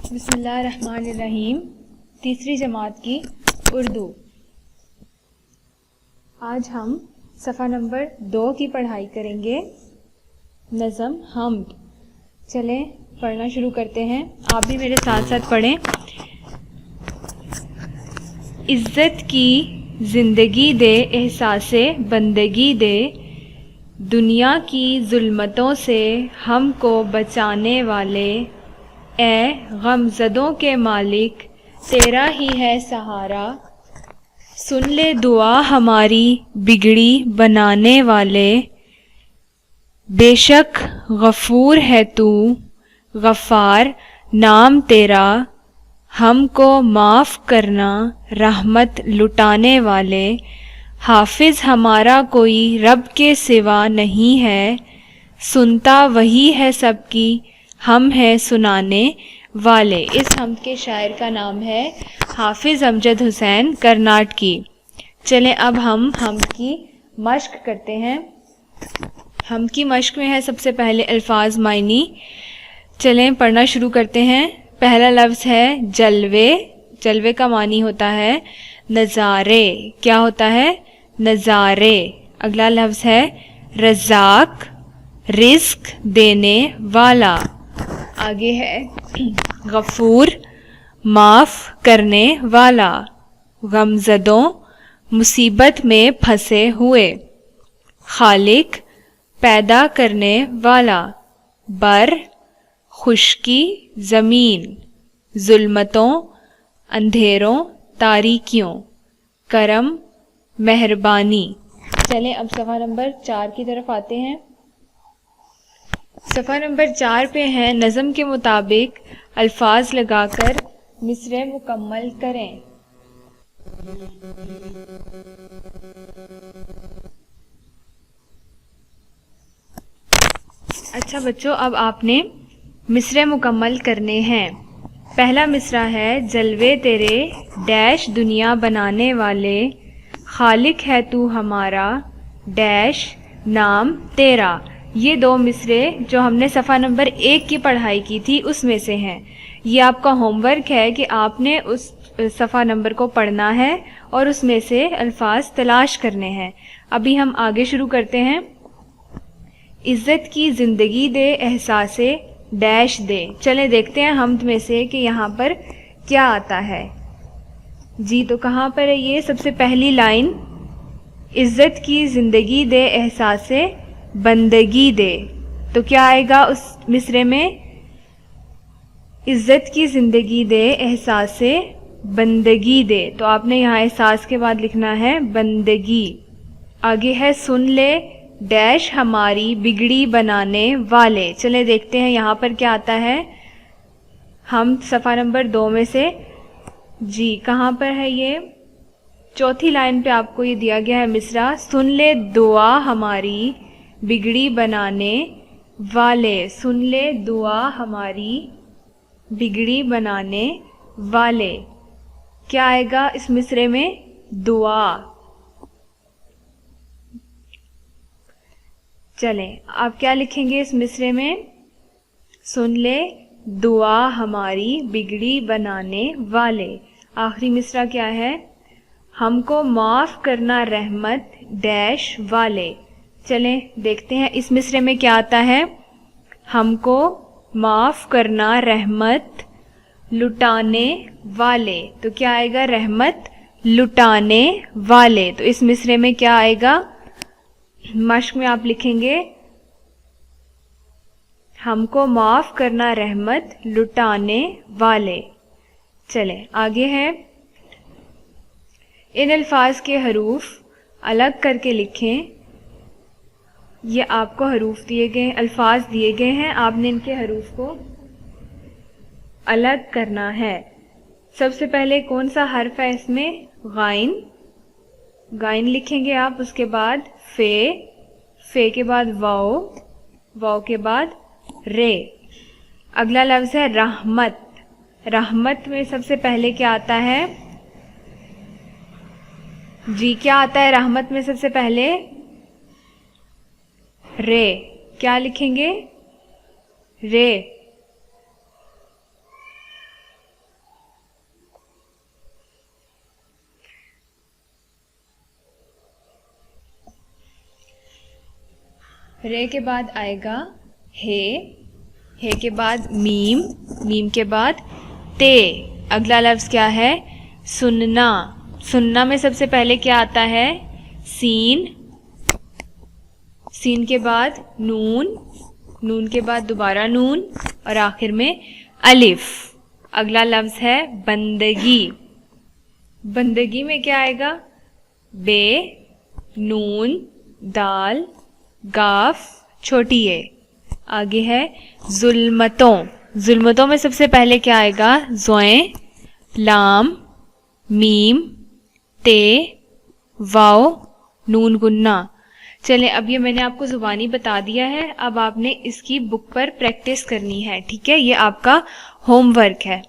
بسم اللہ الرحمن الرحیم، تیسری جماعت کی اردو۔ آج ہم صفحہ نمبر 2 کی پڑھائی کریں گے، نظم حمد۔ چلیں پڑھنا شروع کرتے ہیں، آپ بھی میرے ساتھ ساتھ پڑھیں۔ عزت کی زندگی دے، احساس بندگی دے، دنیا کی ظلمتوں سے ہم کو بچانے والے، اے غم زدوں کے مالک تیرا ہی ہے سہارا، سن لے دعا ہماری بگڑی بنانے والے، بے شک غفور ہے تو غفار نام تیرا، ہم کو معاف کرنا رحمت لٹانے والے، حافظ ہمارا کوئی رب کے سوا نہیں ہے، سنتا وہی ہے سب کی، ہم ہیں سنانے والے۔ اس حمد کے شاعر کا نام ہے حافظ امجد حسین کرناٹکی۔ چلیں اب ہم حمد کی مشق کرتے ہیں۔ حمد کی مشق میں ہے سب سے پہلے الفاظ معنی۔ چلیں پڑھنا شروع کرتے ہیں۔ پہلا لفظ ہے جلوے۔ جلوے کا معنی ہوتا ہے نظارے۔ کیا ہوتا ہے؟ نظارے۔ اگلا لفظ ہے رزاق، رزق دینے والا۔ آگے ہے غفور، معاف کرنے والا۔ غمزدوں، مصیبت میں پھنسے ہوئے۔ خالق، پیدا کرنے والا۔ بر، خشکی زمین۔ ظلمتوں، اندھیروں تاریکیوں۔ کرم، مہربانی۔ چلیں اب صفحہ نمبر 4 کی طرف آتے ہیں۔ صفحہ نمبر 4 پہ ہیں نظم کے مطابق الفاظ لگا کر مصرع مکمل کریں۔ اچھا بچوں، اب آپ نے مصرع مکمل کرنے ہیں۔ پہلا مصرع ہے جلوے تیرے ڈیش دنیا بنانے والے، خالق ہے تو ہمارا ڈیش نام تیرا۔ یہ 2 مصرے جو ہم نے صفحہ نمبر 1 کی پڑھائی کی تھی اس میں سے ہیں۔ یہ آپ کا ہوم ورک ہے کہ آپ نے اس صفحہ نمبر کو پڑھنا ہے اور اس میں سے الفاظ تلاش کرنے ہیں۔ ابھی ہم آگے شروع کرتے ہیں۔ عزت کی زندگی دے، احساس ڈیش دے۔ چلیں دیکھتے ہیں حمد میں سے کہ یہاں پر کیا آتا ہے۔ جی تو کہاں پر ہے یہ؟ سب سے پہلی لائن، عزت کی زندگی دے، احساس بندگی دے۔ تو کیا آئے گا اس مصرے میں؟ عزت کی زندگی دے، احساس بندگی دے۔ تو آپ نے یہاں احساس کے بعد لکھنا ہے بندگی۔ آگے ہے سن لے ڈیش ہماری بگڑی بنانے والے۔ چلے دیکھتے ہیں یہاں پر کیا آتا ہے۔ ہم صفحہ نمبر 2 میں سے، جی کہاں پر ہے یہ؟ چوتھی لائن پہ آپ کو یہ دیا گیا ہے مصرع، سن لے دعا ہماری بگڑی بنانے والے۔ سن لے دعا ہماری بگڑی بنانے والے۔ کیا آئے گا اس مصرے میں؟ دعا۔ چلیں آپ کیا لکھیں گے اس مصرے میں؟ سن لے دعا ہماری بگڑی بنانے والے۔ آخری مصرع کیا ہے؟ ہم کو معاف کرنا رحمت ڈیش والے۔ چلیں دیکھتے ہیں اس مصرے میں کیا آتا ہے۔ ہم کو معاف کرنا رحمت لٹانے والے۔ تو کیا آئے گا؟ رحمت لٹانے والے۔ تو اس مصرے میں کیا آئے گا؟ مشق میں آپ لکھیں گے ہم کو معاف کرنا رحمت لٹانے والے۔ چلیں آگے ہے، ان الفاظ کے حروف الگ کر کے لکھیں۔ یہ آپ کو حروف دیے گئے، الفاظ دیے گئے ہیں، آپ نے ان کے حروف کو الگ کرنا ہے۔ سب سے پہلے کون سا حرف ہے اس میں؟ غائن۔ غائن لکھیں گے آپ، اس کے بعد فے، فے کے بعد واؤ، واؤ کے بعد رے۔ اگلا لفظ ہے رحمت۔ رحمت میں سب سے پہلے کیا آتا ہے؟ جی کیا آتا ہے رحمت میں سب سے پہلے؟ رے۔ کیا لکھیں گے؟ رے۔ رے کے بعد آئے گا ہے کے بعد میم، میم کے بعد تے. اگلا لفظ کیا ہے؟ سننا. سننا میں سب سے پہلے کیا آتا ہے؟ سین. سین کے بعد نون، نون کے بعد دوبارہ نون اور آخر میں الف. اگلا لفظ ہے بندگی. بندگی میں کیا آئے گا؟ بے، نون، دال، گاف، چھوٹی اے. آگے ہے ظلمتوں. ظلمتوں میں سب سے پہلے کیا آئے گا؟ زوئیں، لام، میم، تے، واو، نون گننا. چلیں اب یہ میں نے آپ کو زبانی بتا دیا ہے، اب آپ نے اس کی بک پر پریکٹس کرنی ہے. ٹھیک ہے، یہ آپ کا ہوم ورک ہے.